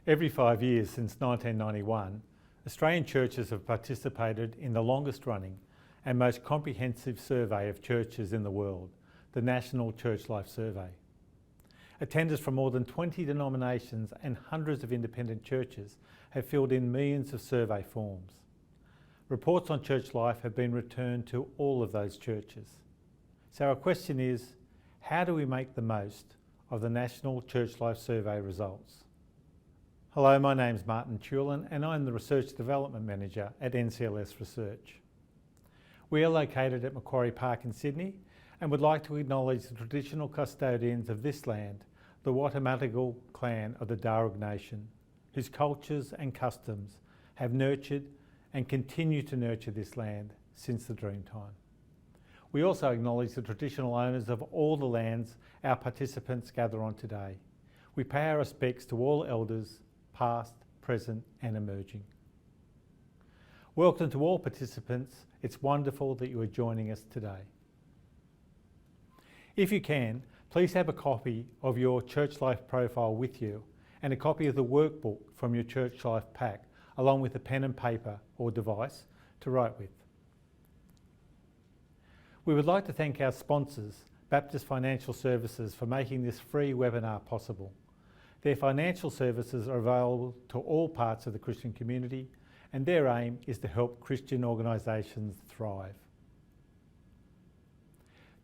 Every 5 years since 1991, Australian churches have participated in the longest running and most comprehensive survey of churches in the world, the National Church Life Survey. Attenders from more than 20 denominations and hundreds of independent churches have filled in millions of survey forms. Reports on church life have been returned to all of those churches. So our question is, how do we make the most of the National Church Life Survey results? Hello, my name's Martin Tulin and I'm the Research Development Manager at NCLS Research. We are located at Macquarie Park in Sydney and would like to acknowledge the traditional custodians of this land, the Wattamatigal clan of the Darug Nation, whose cultures and customs have nurtured and continue to nurture this land since the Dreamtime. We also acknowledge the traditional owners of all the lands our participants gather on today. We pay our respects to all elders, past, present and emerging. Welcome to all participants. It's wonderful that you are joining us today. If you can, please have a copy of your Church Life profile with you and a copy of the workbook from your Church Life pack, along with a pen and paper or device to write with. We would like to thank our sponsors, Baptist Financial Services, for making this free webinar possible. Their financial services are available to all parts of the Christian community, and their aim is to help Christian organisations thrive.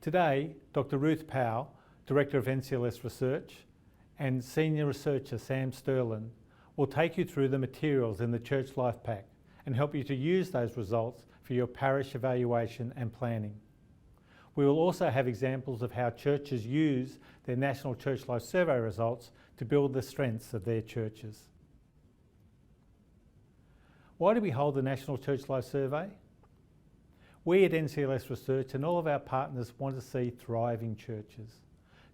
Today, Dr. Ruth Powell, Director of NCLS Research, and Senior Researcher Sam Sterlin will take you through the materials in the Church Life Pack and help you to use those results for your parish evaluation and planning. We will also have examples of how churches use their National Church Life Survey results to build the strengths of their churches. Why do we hold the National Church Life Survey? We at NCLS Research and all of our partners want to see thriving churches,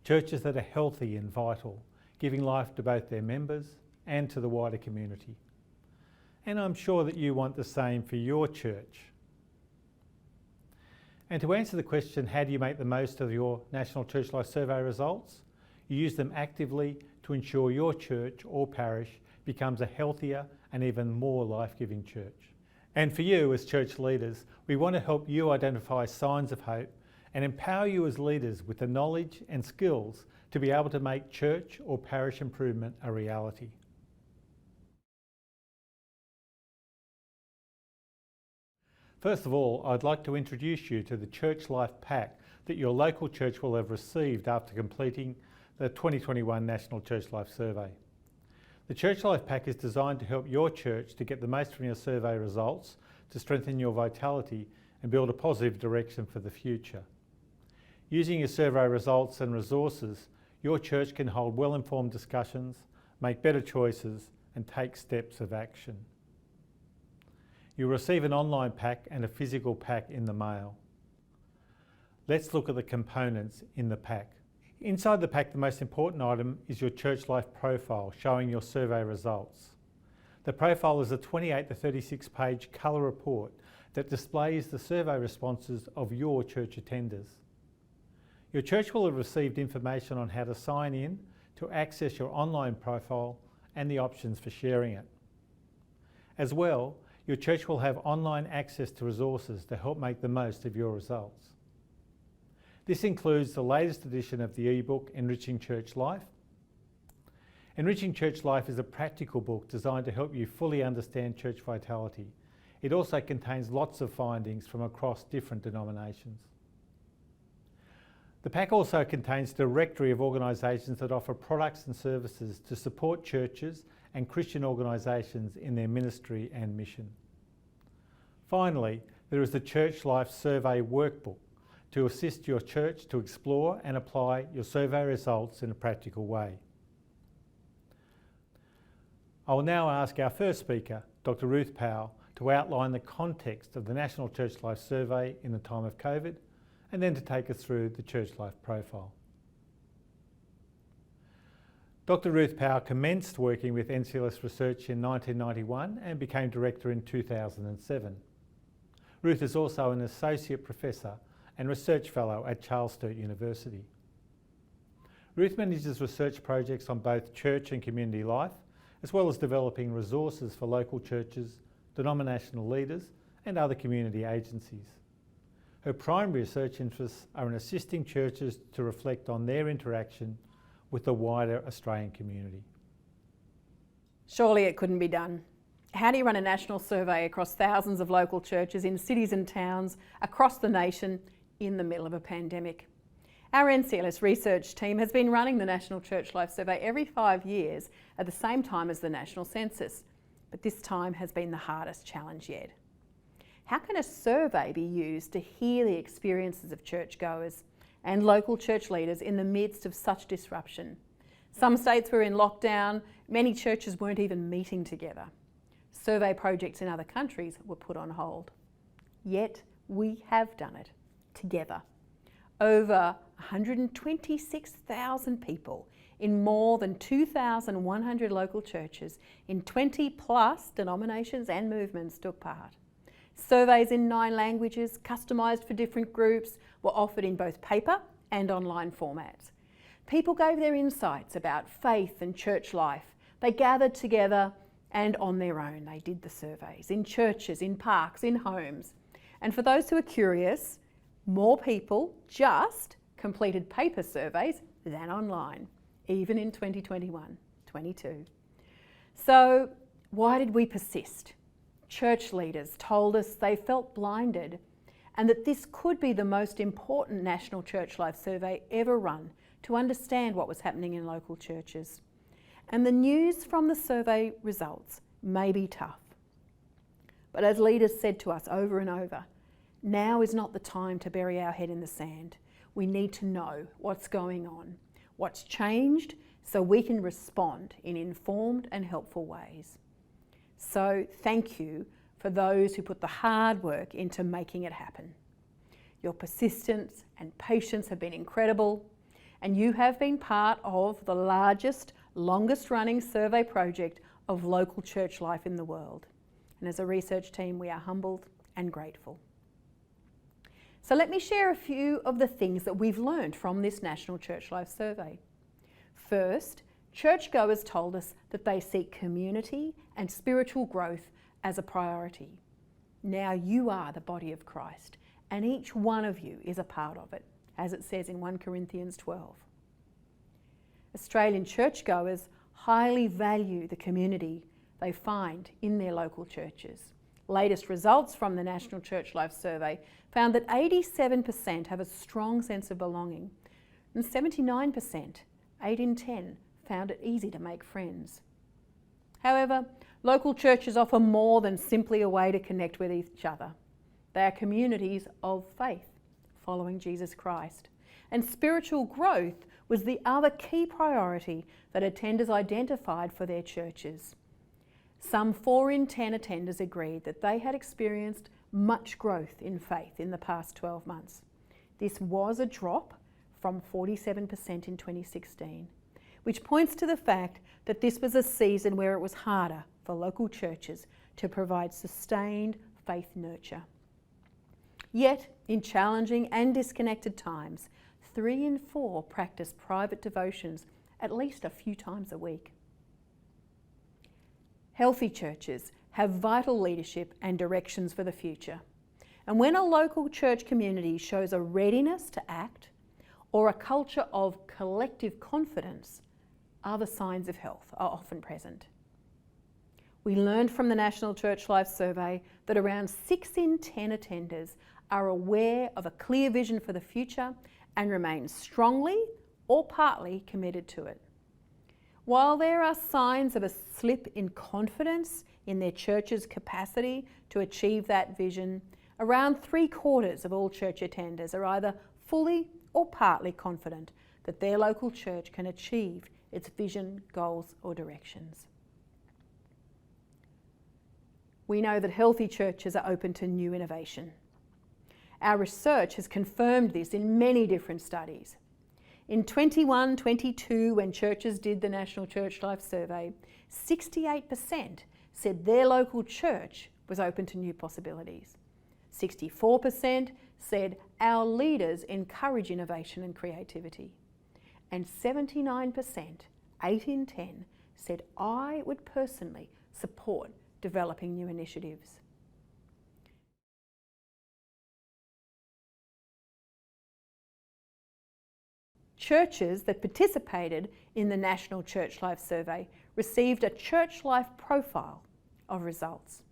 churches that are healthy and vital, giving life to both their members and to the wider community. And I'm sure that you want the same for your church. And to answer the question, how do you make the most of your National Church Life Survey results? You use them actively to ensure your church or parish becomes a healthier and even more life-giving church. And for you as church leaders, we want to help you identify signs of hope and empower you as leaders with the knowledge and skills to be able to make church or parish improvement a reality. First of all, I'd like to introduce you to the Church Life Pack that your local church will have received after completing the 2021 National Church Life Survey. The Church Life Pack is designed to help your church to get the most from your survey results, to strengthen your vitality and build a positive direction for the future. Using your survey results and resources, your church can hold well-informed discussions, make better choices and take steps of action. You'll receive an online pack and a physical pack in the mail. Let's look at the components in the pack. Inside the pack, the most important item is your Church Life profile showing your survey results. The profile is a 28 to 36 page colour report that displays the survey responses of your church attenders. Your church will have received information on how to sign in to access your online profile and the options for sharing it. As well, your church will have online access to resources to help make the most of your results. This includes the latest edition of the ebook Enriching Church Life. Enriching Church Life is a practical book designed to help you fully understand church vitality. It also contains lots of findings from across different denominations. The pack also contains a directory of organisations that offer products and services to support churches and Christian organisations in their ministry and mission. Finally, there is the Church Life Survey Workbook to assist your church to explore and apply your survey results in a practical way. I will now ask our first speaker, Dr. Ruth Powell, to outline the context of the National Church Life Survey in the time of COVID, and then to take us through the Church Life profile. Dr. Ruth Powell commenced working with NCLS Research in 1991 and became Director in 2007. Ruth is also an Associate Professor and Research Fellow at Charles Sturt University. Ruth manages research projects on both church and community life, as well as developing resources for local churches, denominational leaders and other community agencies. Her primary research interests are in assisting churches to reflect on their interaction with the wider Australian community. Surely it couldn't be done. How do you run a national survey across thousands of local churches in cities and towns across the nation in the middle of a pandemic? Our NCLS research team has been running the National Church Life Survey every 5 years at the same time as the National Census, but this time has been the hardest challenge yet. How can a survey be used to hear the experiences of churchgoers and local church leaders in the midst of such disruption? Some states were in lockdown, many churches weren't even meeting together. Survey projects in other countries were put on hold. Yet we have done it together. Over 126,000 people in more than 2,100 local churches in 20 plus denominations and movements took part. Surveys in 9 languages, customised for different groups, were offered in both paper and online formats. People gave their insights about faith and church life. They gathered together and on their own they did the surveys, in churches, in parks, in homes. And for those who are curious, more people just completed paper surveys than online, even in 2021-22. So why did we persist? Church leaders told us they felt blinded and that this could be the most important National Church Life Survey ever run to understand what was happening in local churches. And the news from the survey results may be tough. But as leaders said to us over and over, now is not the time to bury our head in the sand. We need to know what's going on, what's changed, so we can respond in informed and helpful ways. So thank you for those who put the hard work into making it happen. Your persistence and patience have been incredible, and you have been part of the largest, longest running survey project of local church life in the world. And as a research team, we are humbled and grateful. So let me share a few of the things that we've learned from this National Church Life Survey. First, churchgoers told us that they seek community and spiritual growth as a priority. Now you are the body of Christ, and each one of you is a part of it, as it says in 1 Corinthians 12. Australian churchgoers highly value the community they find in their local churches. Latest results from the National Church Life Survey found that 87% have a strong sense of belonging, and 79%, 8 in 10, found it easy to make friends. However, local churches offer more than simply a way to connect with each other. They are communities of faith, following Jesus Christ. And spiritual growth was the other key priority that attenders identified for their churches. Some 4 in 10 attenders agreed that they had experienced much growth in faith in the past 12 months. This was a drop from 47% in 2016, which points to the fact that this was a season where it was harder for local churches to provide sustained faith nurture. Yet, in challenging and disconnected times, 3 in 4 practice private devotions at least a few times a week. Healthy churches have vital leadership and directions for the future. And when a local church community shows a readiness to act or a culture of collective confidence, other signs of health are often present. We learned from the National Church Life Survey that around 6 in 10 attenders are aware of a clear vision for the future and remain strongly or partly committed to it. While there are signs of a slip in confidence in their church's capacity to achieve that vision, around 3/4 of all church attenders are either fully or partly confident that their local church can achieve its vision, goals or directions. We know that healthy churches are open to new innovation. Our research has confirmed this in many different studies. In 21-22, when churches did the National Church Life Survey, 68% said their local church was open to new possibilities. 64% said our leaders encourage innovation and creativity. And 79%, 8 in 10, said I would personally support developing new initiatives. Churches that participated in the National Church Life Survey received a Church Life profile of results.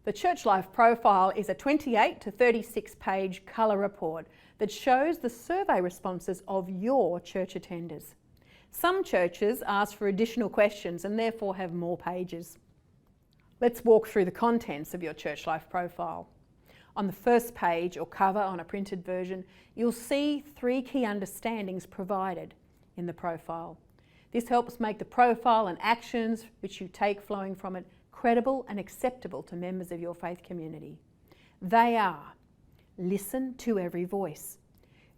The Church Life profile is a 28 to 36 page colour report that shows the survey responses of your church attenders. Some churches ask for additional questions and therefore have more pages. Let's walk through the contents of your Church Life profile. On the first page or cover on a printed version, you'll see 3 key understandings provided in the profile. This helps make the profile and actions which you take flowing from it credible and acceptable to members of your faith community. They are: listen to every voice.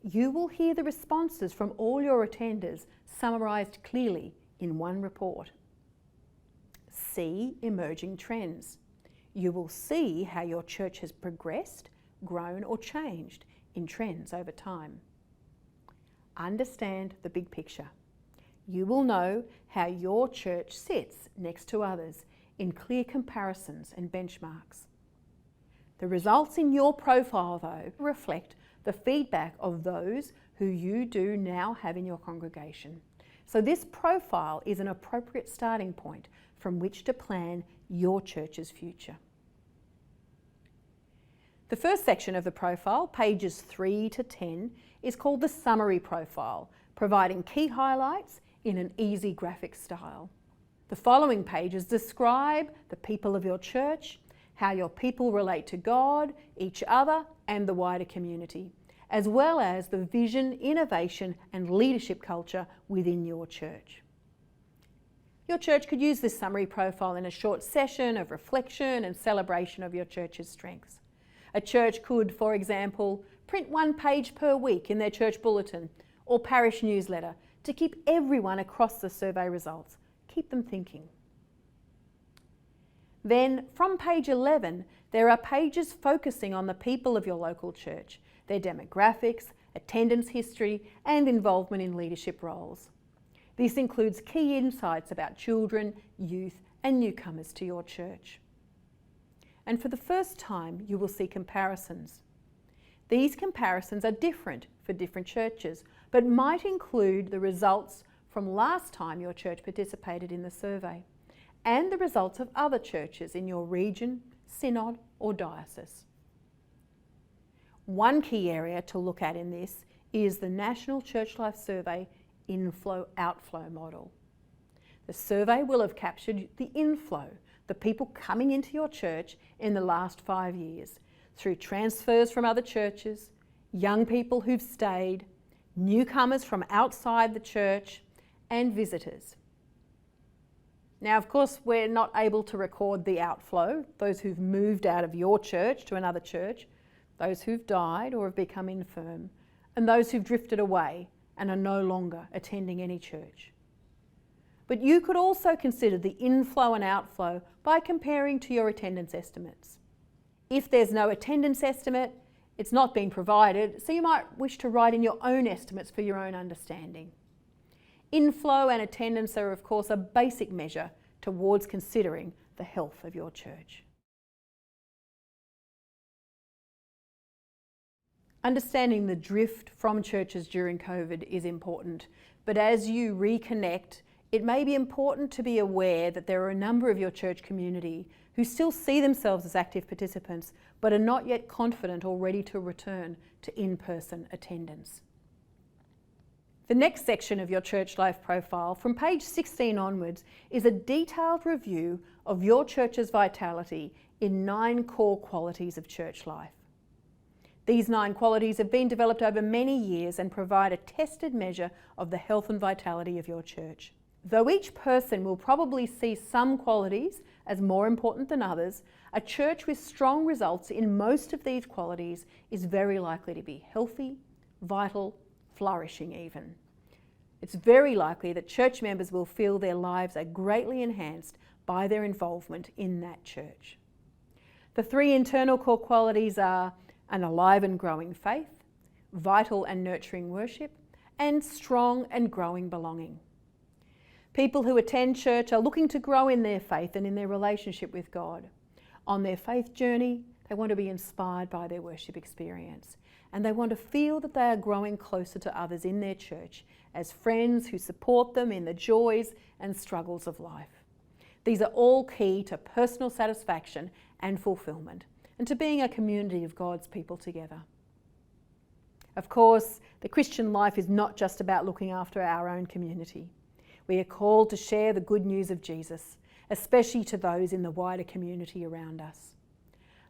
You will hear the responses from all your attenders summarised clearly in one report. See emerging trends. You will see how your church has progressed, grown or changed in trends over time. Understand the big picture. You will know how your church sits next to others in clear comparisons and benchmarks. The results in your profile, though, reflect the feedback of those who you do now have in your congregation. So this profile is an appropriate starting point from which to plan your church's future. The first section of the profile, pages 3 to 10, is called the summary profile, providing key highlights in an easy graphic style. The following pages describe the people of your church, how your people relate to God, each other, and the wider community, as well as the vision, innovation, and leadership culture within your church. Your church could use this summary profile in a short session of reflection and celebration of your church's strengths. A church could, for example, print 1 page per week in their church bulletin or parish newsletter to keep everyone across the survey results. Keep them thinking. Then, from page 11, there are pages focusing on the people of your local church, their demographics, attendance history, and involvement in leadership roles. This includes key insights about children, youth, and newcomers to your church. And for the first time, you will see comparisons. These comparisons are different for different churches, but might include the results from last time your church participated in the survey, and the results of other churches in your region, synod, or diocese. One key area to look at in this is the National Church Life Survey inflow-outflow model. The survey will have captured the inflow, the people coming into your church in the last 5 years, through transfers from other churches, young people who've stayed, newcomers from outside the church, and visitors. Now, of course, we're not able to record the outflow, those who've moved out of your church to another church, those who've died or have become infirm, and those who've drifted away and are no longer attending any church. But you could also consider the inflow and outflow by comparing to your attendance estimates. If there's no attendance estimate, it's not being provided, so you might wish to write in your own estimates for your own understanding. Inflow and attendance are, of course, a basic measure towards considering the health of your church. Understanding the drift from churches during COVID is important, but as you reconnect, it may be important to be aware that there are a number of your church community who still see themselves as active participants, but are not yet confident or ready to return to in-person attendance. The next section of your church life profile, from page 16 onwards, is a detailed review of your church's vitality in 9 core qualities of church life. These 9 qualities have been developed over many years and provide a tested measure of the health and vitality of your church. Though each person will probably see some qualities as more important than others, a church with strong results in most of these qualities is very likely to be healthy, vital, flourishing even. It's very likely that church members will feel their lives are greatly enhanced by their involvement in that church. The 3 internal core qualities are an alive and growing faith, vital and nurturing worship, and strong and growing belonging. People who attend church are looking to grow in their faith and in their relationship with God. On their faith journey, they want to be inspired by their worship experience, and they want to feel that they are growing closer to others in their church as friends who support them in the joys and struggles of life. These are all key to personal satisfaction and fulfillment, and to being a community of God's people together. Of course, the Christian life is not just about looking after our own community. We are called to share the good news of Jesus, especially to those in the wider community around us.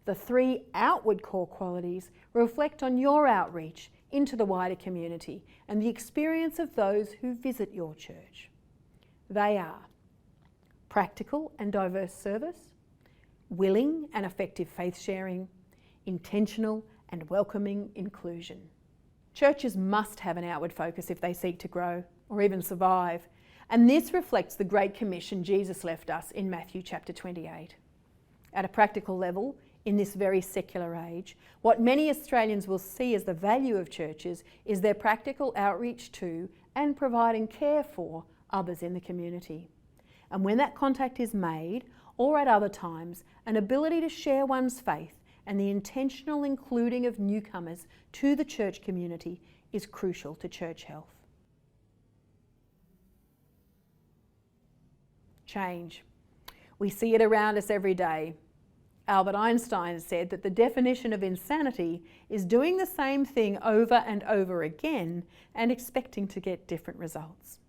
The 3 outward core qualities reflect on your outreach into the wider community and the experience of those who visit your church. They are practical and diverse service, willing and effective faith sharing, intentional and welcoming inclusion. Churches must have an outward focus if they seek to grow or even survive, and this reflects the Great Commission Jesus left us in Matthew chapter 28. At a practical level, in this very secular age, what many Australians will see as the value of churches is their practical outreach to and providing care for others in the community. And when that contact is made, or at other times, an ability to share one's faith and the intentional including of newcomers to the church community is crucial to church health. Change. We see it around us every day. Albert Einstein said that the definition of insanity is doing the same thing over and over again and expecting to get different results.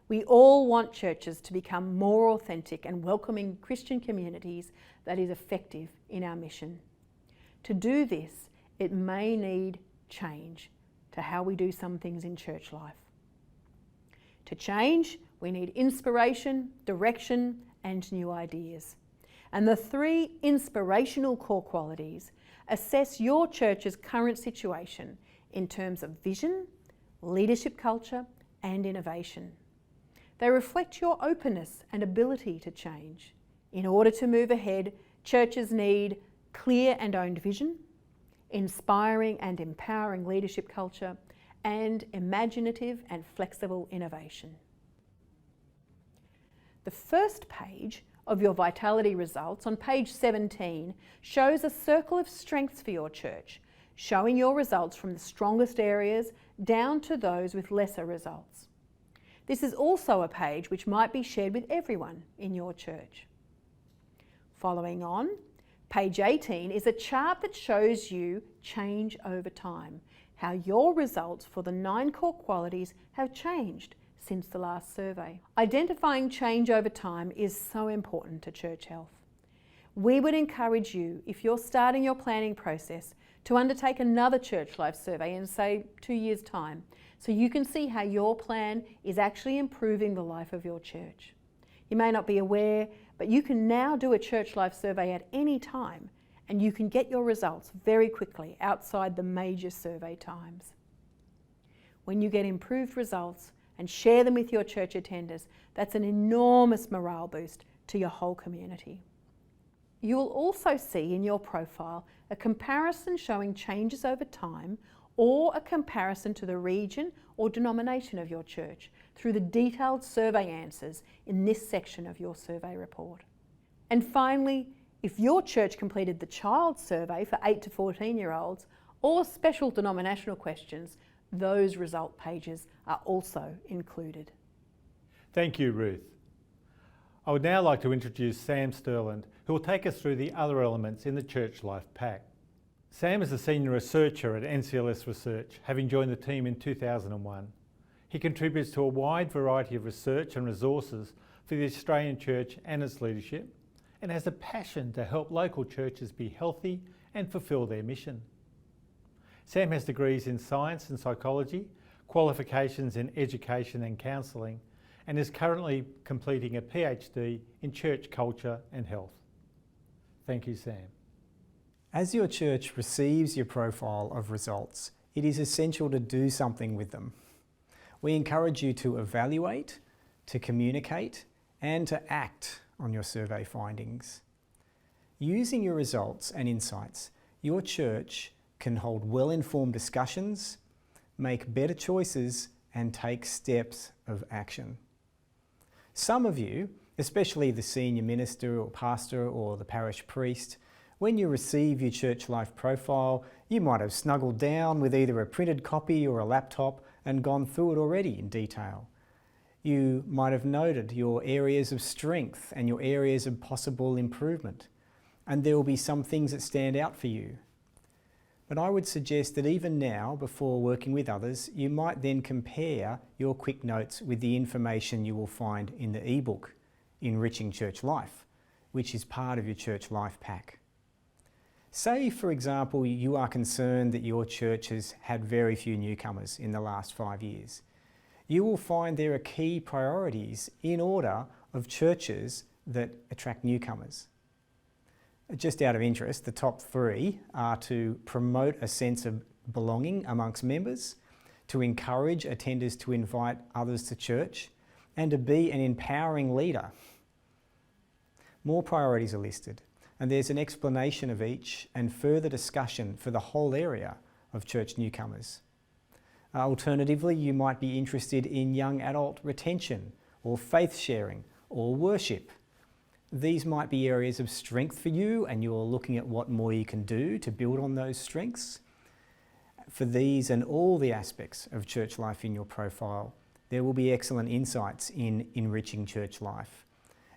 We all want churches to become more authentic and welcoming Christian communities that is effective in our mission. To do this, it may need change to how we do some things in church life. To change, we need inspiration, direction, and new ideas. And the 3 inspirational core qualities assess your church's current situation in terms of vision, leadership culture, and innovation. They reflect your openness and ability to change. In order to move ahead, churches need clear and owned vision, inspiring and empowering leadership culture, and imaginative and flexible innovation. The first page of your vitality results on page 17 shows a circle of strengths for your church, showing your results from the strongest areas down to those with lesser results. This is also a page which might be shared with everyone in your church. Following on, page 18 is a chart that shows you change over time, how your results for the 9 core qualities have changed since the last survey. Identifying change over time is so important to church health. We would encourage you, if you're starting your planning process, to undertake another church life survey in, say, 2 years' time, so you can see how your plan is actually improving the life of your church. You may not be aware, but you can now do a church life survey at any time, and you can get your results very quickly outside the major survey times. When you get improved results and share them with your church attenders, that's an enormous morale boost to your whole community. You will also see in your profile a comparison showing changes over time, or a comparison to the region or denomination of your church through the detailed survey answers in this section of your survey report. And finally, if your church completed the child survey for 8 to 14-year-olds or special denominational questions, those result pages are also included. Thank you, Ruth. I would now like to introduce Sam Sterland, who will take us through the other elements in the Church Life Pack. Sam is a senior researcher at NCLS Research, having joined the team in 2001. He contributes to a wide variety of research and resources for the Australian Church and its leadership, and has a passion to help local churches be healthy and fulfil their mission. Sam has degrees in science and psychology, qualifications in education and counselling, and is currently completing a PhD in church culture and health. Thank you, Sam. As your church receives your profile of results, it is essential to do something with them. We encourage you to evaluate, to communicate, and to act on your survey findings. Using your results and insights, your church can hold well-informed discussions, make better choices, and take steps of action. Some of you, especially the senior minister or pastor or the parish priest, when you receive your church life profile, you might have snuggled down with either a printed copy or a laptop and gone through it already in detail. You might have noted your areas of strength and your areas of possible improvement, and there will be some things that stand out for you. But I would suggest that even now, before working with others, you might then compare your quick notes with the information you will find in the ebook, Enriching Church Life, which is part of your Church Life pack. Say, for example, you are concerned that your church has had very few newcomers in the last 5 years. You will find there are key priorities in order of churches that attract newcomers. Just out of interest, the top 3 are to promote a sense of belonging amongst members, to encourage attenders to invite others to church, and to be an empowering leader. More priorities are listed, and there's an explanation of each and further discussion for the whole area of church newcomers. Alternatively, you might be interested in young adult retention or faith sharing or worship. These might be areas of strength for you, and you're looking at what more you can do to build on those strengths. For these and all the aspects of church life in your profile, there will be excellent insights in Enriching Church Life.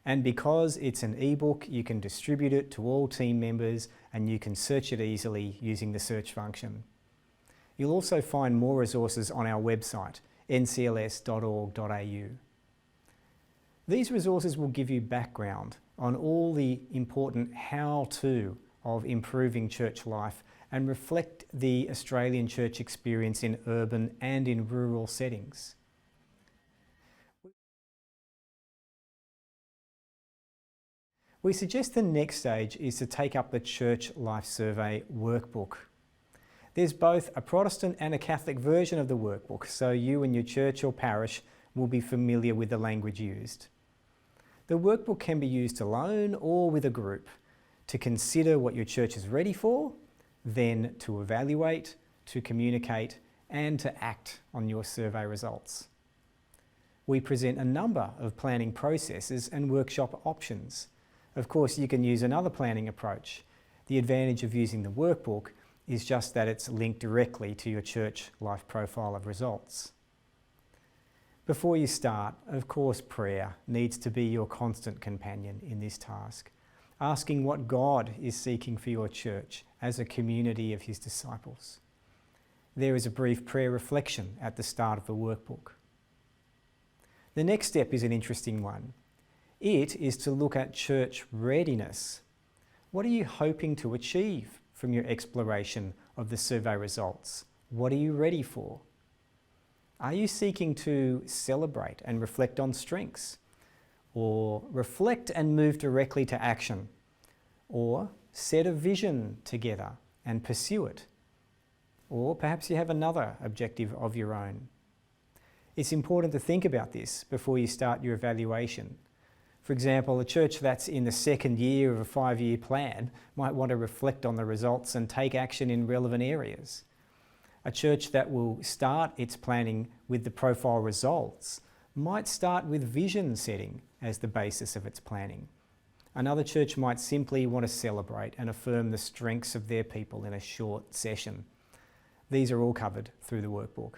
And because it's an ebook, you can distribute it to all team members and you can search it easily using the search function. You'll also find more resources on our website, ncls.org.au. These resources will give you background on all the important how-to of improving church life and reflect the Australian church experience in urban and in rural settings. We suggest the next stage is to take up the Church Life Survey Workbook. There's both a Protestant and a Catholic version of the workbook, so you and your church or parish will be familiar with the language used. The workbook can be used alone or with a group to consider what your church is ready for, then to evaluate, to communicate, and to act on your survey results. We present a number of planning processes and workshop options. Of course, you can use another planning approach. The advantage of using the workbook is just that it's linked directly to your church life profile of results. Before you start, of course, prayer needs to be your constant companion in this task, asking what God is seeking for your church as a community of his disciples. There is a brief prayer reflection at the start of the workbook. The next step is an interesting one. It is to look at church readiness. What are you hoping to achieve from your exploration of the survey results? What are you ready for? Are you seeking to celebrate and reflect on strengths? Or reflect and move directly to action? Or set a vision together and pursue it? Or perhaps you have another objective of your own. It's important to think about this before you start your evaluation. For example, a church that's in the second year of a 5-year plan might want to reflect on the results and take action in relevant areas. A church that will start its planning with the profile results might start with vision setting as the basis of its planning. Another church might simply want to celebrate and affirm the strengths of their people in a short session. These are all covered through the workbook.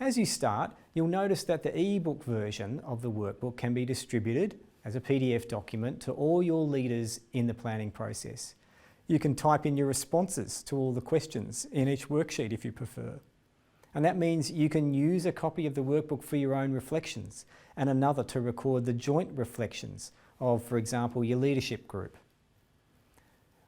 As you start, you'll notice that the ebook version of the workbook can be distributed as a PDF document to all your leaders in the planning process. You can type in your responses to all the questions in each worksheet if you prefer. And that means you can use a copy of the workbook for your own reflections and another to record the joint reflections of, for example, your leadership group.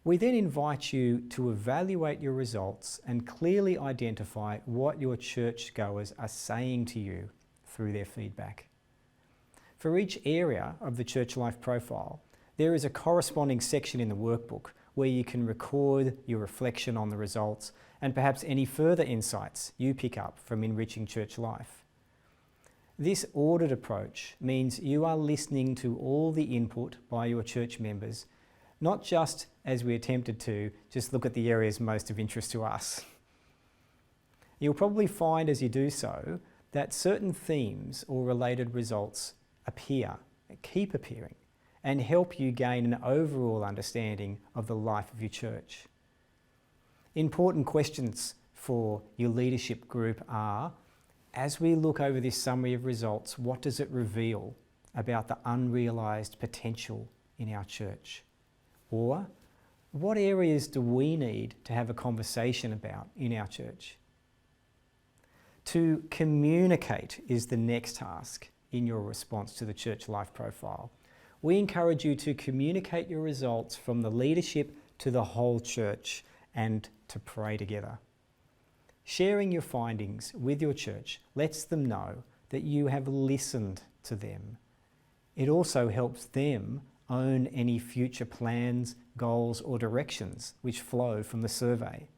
We then invite you to evaluate your results and clearly identify what your churchgoers are saying to you through their feedback. For each area of the church life profile, there is a corresponding section in the workbook where you can record your reflection on the results and perhaps any further insights you pick up from enriching church life. This ordered approach means you are listening to all the input by your church members, not just, as we attempted to, just look at the areas most of interest to us. You'll probably find as you do so that certain themes or related results keep appearing, and help you gain an overall understanding of the life of your church. Important questions for your leadership group are, as we look over this summary of results, what does it reveal about the unrealised potential in our church? Or what areas do we need to have a conversation about in our church? To communicate is the next task in your response to the church life profile. We encourage you to communicate your results from the leadership to the whole church and to pray together. Sharing your findings with your church lets them know that you have listened to them. It also helps them own any future plans, goals, or directions which flow from the survey.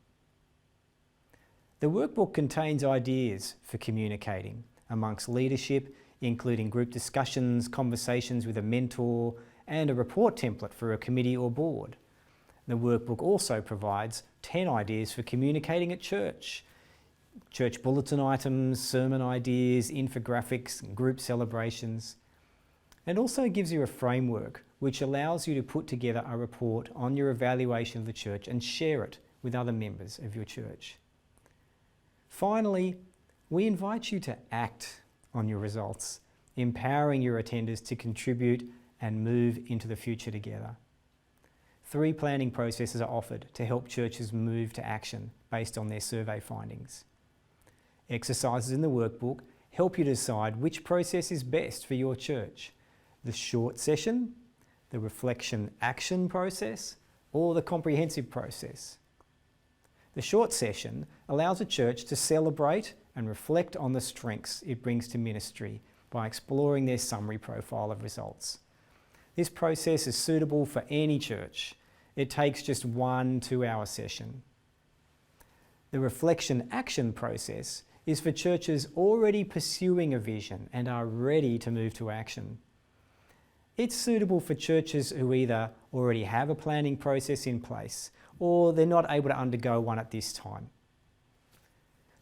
The workbook contains ideas for communicating amongst leadership, including group discussions, conversations with a mentor, and a report template for a committee or board. The workbook also provides 10 ideas for communicating at church. Church bulletin items, sermon ideas, infographics, and group celebrations. And also gives you a framework which allows you to put together a report on your evaluation of the church and share it with other members of your church. Finally, we invite you to act on your results, empowering your attenders to contribute and move into the future together. 3 planning processes are offered to help churches move to action based on their survey findings. Exercises in the workbook help you decide which process is best for your church: the short session, the reflection action process, or the comprehensive process. The short session allows a church to celebrate and reflect on the strengths it brings to ministry by exploring their summary profile of results. This process is suitable for any church. It takes just 1 2-hour session. The reflection action process is for churches already pursuing a vision and are ready to move to action. It's suitable for churches who either already have a planning process in place or they're not able to undergo one at this time.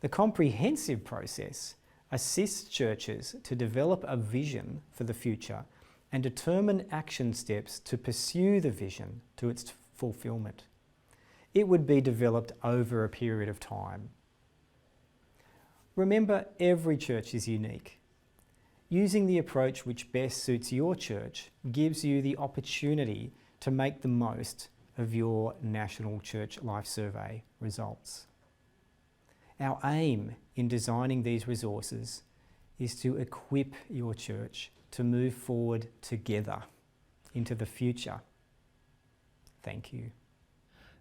The comprehensive process assists churches to develop a vision for the future and determine action steps to pursue the vision to its fulfilment. It would be developed over a period of time. Remember, every church is unique. Using the approach which best suits your church gives you the opportunity to make the most of your National Church Life Survey results. Our aim in designing these resources is to equip your church to move forward together into the future. Thank you.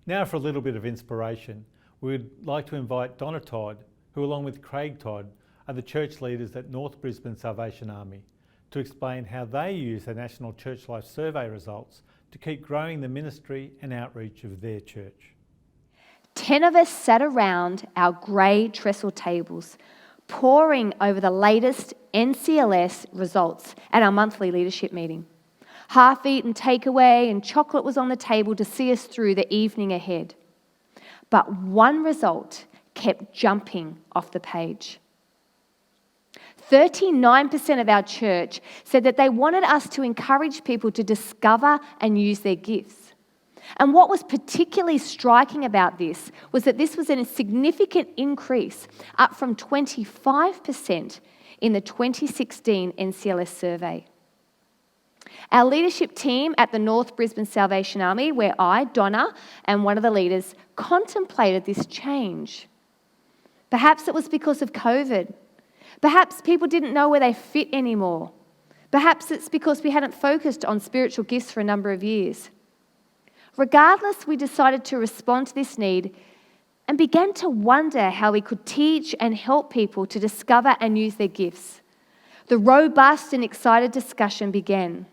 Now for a little bit of inspiration, we'd like to invite Donna Todd, who along with Craig Todd are the church leaders at North Brisbane Salvation Army, to explain how they use the National Church Life Survey results to keep growing the ministry and outreach of their church. 10 of us sat around our grey trestle tables, poring over the latest NCLS results at our monthly leadership meeting. Half-eaten takeaway and chocolate was on the table to see us through the evening ahead. But one result kept jumping off the page. 39% of our church said that they wanted us to encourage people to discover and use their gifts. And what was particularly striking about this was that this was a significant increase, up from 25% in the 2016 NCLS survey. Our leadership team at the North Brisbane Salvation Army, where I, Donna, and one of the leaders contemplated this change. Perhaps it was because of COVID. Perhaps people didn't know where they fit anymore. Perhaps it's because we hadn't focused on spiritual gifts for a number of years. Regardless, we decided to respond to this need and began to wonder how we could teach and help people to discover and use their gifts. The robust and excited discussion began.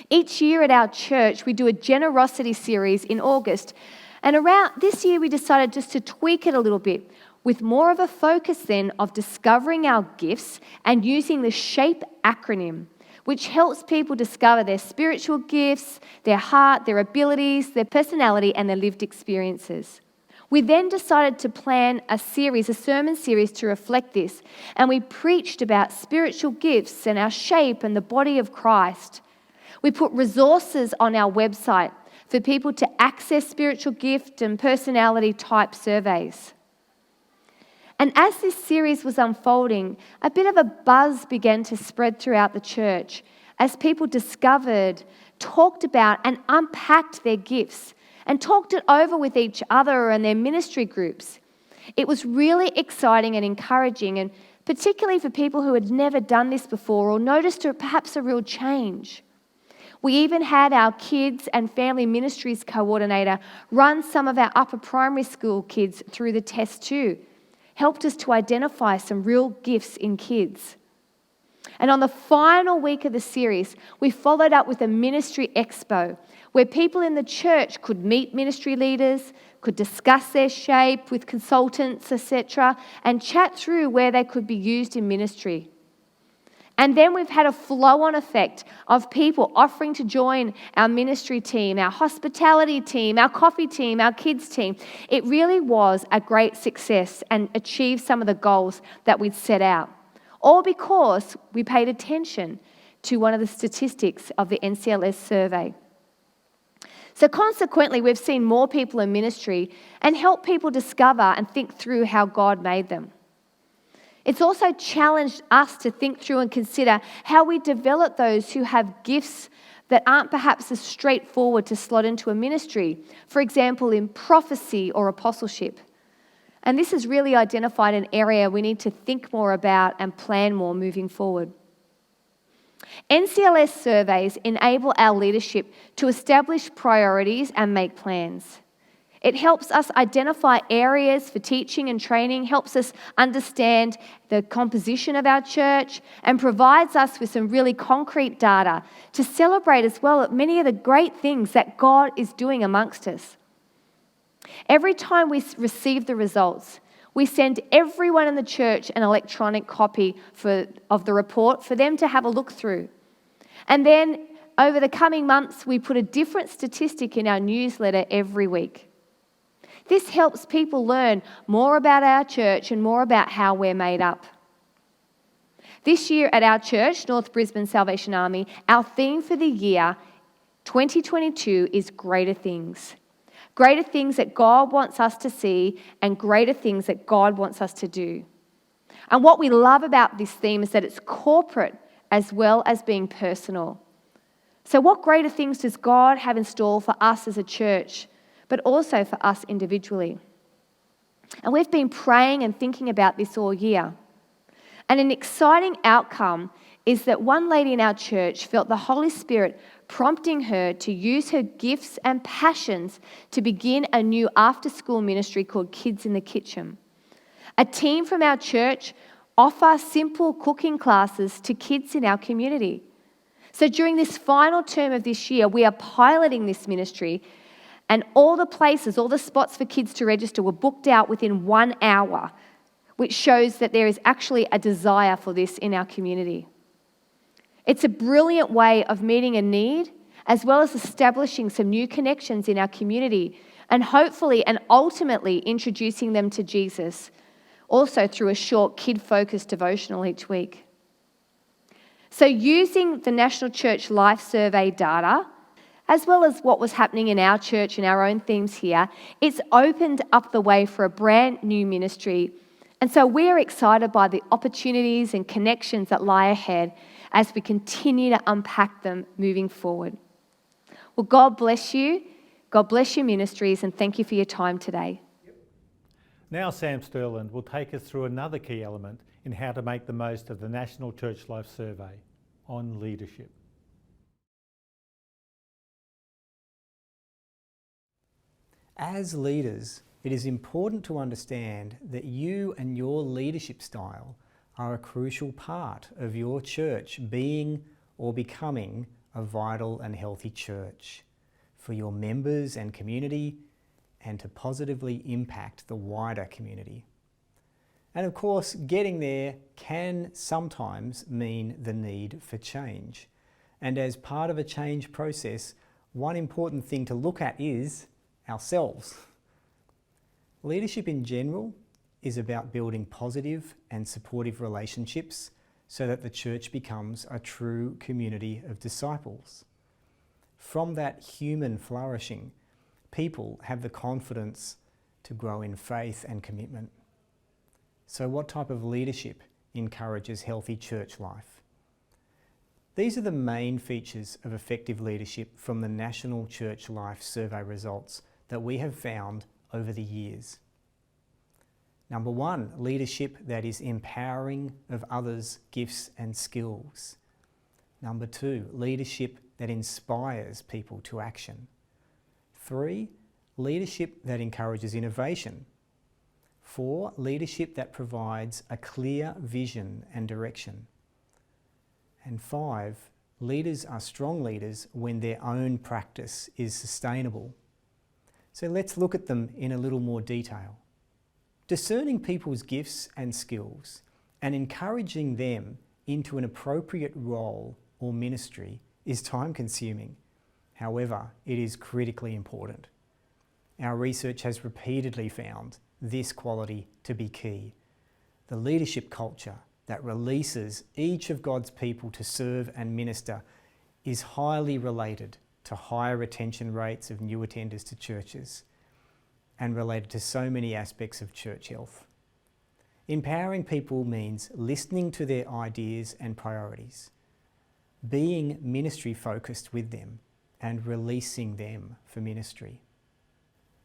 Each year at our church, we do a generosity series in August, and around this year we decided just to tweak it a little bit, with more of a focus then of discovering our gifts and using the SHAPE acronym, which helps people discover their spiritual gifts, their heart, their abilities, their personality, and their lived experiences. We then decided to plan a sermon series to reflect this, and we preached about spiritual gifts and our shape and the body of Christ. We put resources on our website for people to access spiritual gift and personality type surveys. And as this series was unfolding, a bit of a buzz began to spread throughout the church as people discovered, talked about, and unpacked their gifts and talked it over with each other and their ministry groups. It was really exciting and encouraging, and particularly for people who had never done this before or noticed perhaps a real change. We even had our kids and family ministries coordinator run some of our upper primary school kids through the test too. Helped us to identify some real gifts in kids. And on the final week of the series, we followed up with a ministry expo where people in the church could meet ministry leaders, could discuss their shape with consultants, etc., and chat through where they could be used in ministry. And then we've had a flow-on effect of people offering to join our ministry team, our hospitality team, our coffee team, our kids team. It really was a great success and achieved some of the goals that we'd set out. All because we paid attention to one of the statistics of the NCLS survey. So consequently, we've seen more people in ministry and helped people discover and think through how God made them. It's also challenged us to think through and consider how we develop those who have gifts that aren't perhaps as straightforward to slot into a ministry, for example, in prophecy or apostleship. And this has really identified an area we need to think more about and plan more moving forward. NCLS surveys enable our leadership to establish priorities and make plans. It helps us identify areas for teaching and training, helps us understand the composition of our church, and provides us with some really concrete data to celebrate as well at many of the great things that God is doing amongst us. Every time we receive the results, we send everyone in the church an electronic copy of the report for them to have a look through. And then over the coming months, we put a different statistic in our newsletter every week. This helps people learn more about our church and more about how we're made up. This year at our church, North Brisbane Salvation Army, our theme for the year 2022 is greater things. Greater things that God wants us to see and greater things that God wants us to do. And what we love about this theme is that it's corporate as well as being personal. So what greater things does God have in store for us as a church, but also for us individually? And we've been praying and thinking about this all year. And an exciting outcome is that one lady in our church felt the Holy Spirit prompting her to use her gifts and passions to begin a new after-school ministry called Kids in the Kitchen. A team from our church offer simple cooking classes to kids in our community. So during this final term of this year, we are piloting this ministry, and all the spots for kids to register were booked out within 1 hour, which shows that there is actually a desire for this in our community. It's a brilliant way of meeting a need, as well as establishing some new connections in our community, and hopefully and ultimately introducing them to Jesus, also through a short kid-focused devotional each week. So using the National Church Life Survey data, as well as what was happening in our church and our own themes here, it's opened up the way for a brand new ministry. And so we're excited by the opportunities and connections that lie ahead as we continue to unpack them moving forward. Well, God bless you. God bless your ministries, and thank you for your time today. Now Sam Sterland will take us through another key element in how to make the most of the National Church Life Survey on leadership. As leaders, it is important to understand that you and your leadership style are a crucial part of your church being or becoming a vital and healthy church for your members and community, and to positively impact the wider community. And of course, getting there can sometimes mean the need for change. And as part of a change process, one important thing to look at is ourselves. Leadership in general is about building positive and supportive relationships so that the church becomes a true community of disciples. From that human flourishing, people have the confidence to grow in faith and commitment. So what type of leadership encourages healthy church life? These are the main features of effective leadership from the National Church Life Survey results that we have found over the years. Number one, leadership that is empowering of others' gifts and skills. Number two, leadership that inspires people to action. 3, leadership that encourages innovation. 4, leadership that provides a clear vision and direction. And 5, leaders are strong leaders when their own practice is sustainable. So let's look at them in a little more detail. Discerning people's gifts and skills and encouraging them into an appropriate role or ministry is time-consuming. However, it is critically important. Our research has repeatedly found this quality to be key. The leadership culture that releases each of God's people to serve and minister is highly related to higher retention rates of new attenders to churches and related to so many aspects of church health. Empowering people means listening to their ideas and priorities, being ministry focused with them, and releasing them for ministry.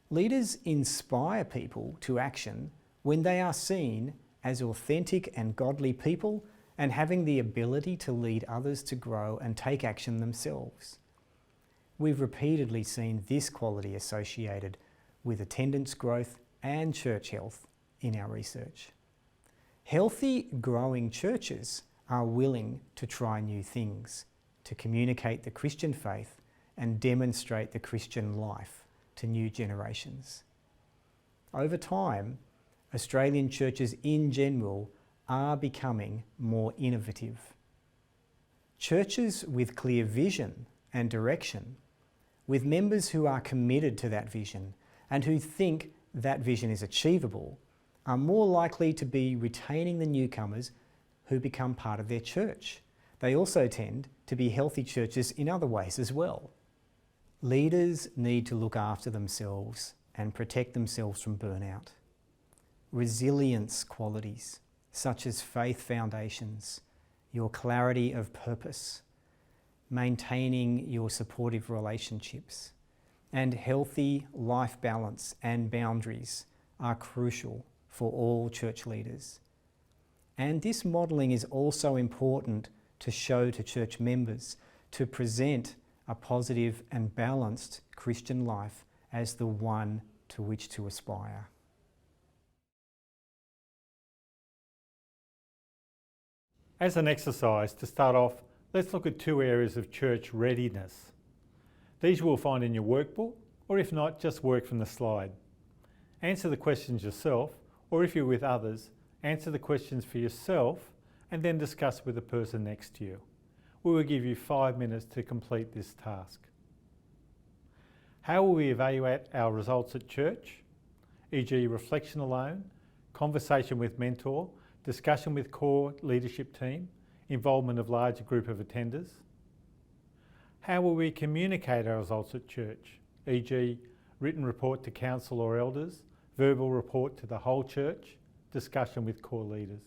Leaders inspire people to action when they are seen as authentic and godly people and having the ability to lead others to grow and take action themselves. We've repeatedly seen this quality associated with attendance growth and church health in our research. Healthy, growing churches are willing to try new things, to communicate the Christian faith and demonstrate the Christian life to new generations. Over time, Australian churches in general are becoming more innovative. Churches with clear vision and direction, with members who are committed to that vision and who think that vision is achievable, are more likely to be retaining the newcomers who become part of their church. They also tend to be healthy churches in other ways as well. Leaders need to look after themselves and protect themselves from burnout. Resilience qualities, such as faith foundations, your clarity of purpose, maintaining your supportive relationships, and healthy life balance and boundaries are crucial for all church leaders. And this modelling is also important to show to church members to present a positive and balanced Christian life as the one to which to aspire. As an exercise, to start off, let's look at 2 areas of church readiness. These you will find in your workbook, or if not, just work from the slide. Answer the questions yourself, or if you're with others, answer the questions for yourself and then discuss with the person next to you. We will give you 5 minutes to complete this task. How will we evaluate our results at church? E.g. reflection alone, conversation with mentor, discussion with core leadership team, involvement of larger group of attenders. How will we communicate our results at church? E.g. written report to council or elders, verbal report to the whole church, discussion with core leaders.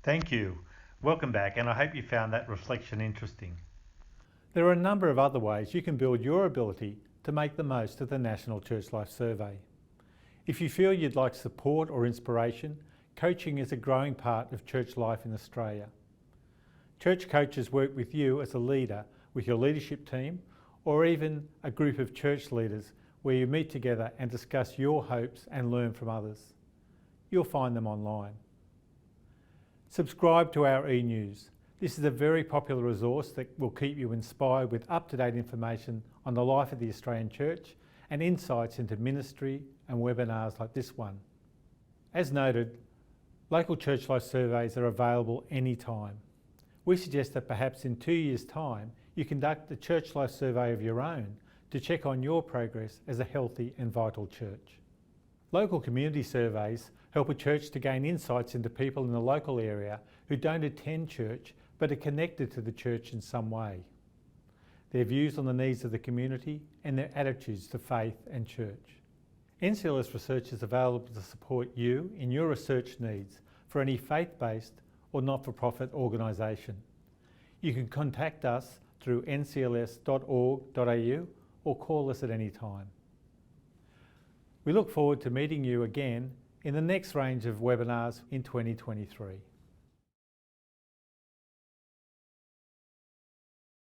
Thank you. Welcome back, and I hope you found that reflection interesting. There are a number of other ways you can build your ability to make the most of the National Church Life Survey. If you feel you'd like support or inspiration, coaching is a growing part of church life in Australia. Church coaches work with you as a leader with your leadership team, or even a group of church leaders where you meet together and discuss your hopes and learn from others. You'll find them online. Subscribe to our e-news. This is a very popular resource that will keep you inspired with up-to-date information on the life of the Australian Church and insights into ministry and webinars like this one. As noted, local church life surveys are available anytime. We suggest that perhaps in 2 years' time, you conduct a church life survey of your own to check on your progress as a healthy and vital church. Local community surveys help a church to gain insights into people in the local area who don't attend church but are connected to the church in some way. Their views on the needs of the community and their attitudes to faith and church. NCLS research is available to support you in your research needs for any faith-based or not-for-profit organisation. You can contact us through ncls.org.au or call us at any time. We look forward to meeting you again in the next range of webinars in 2023.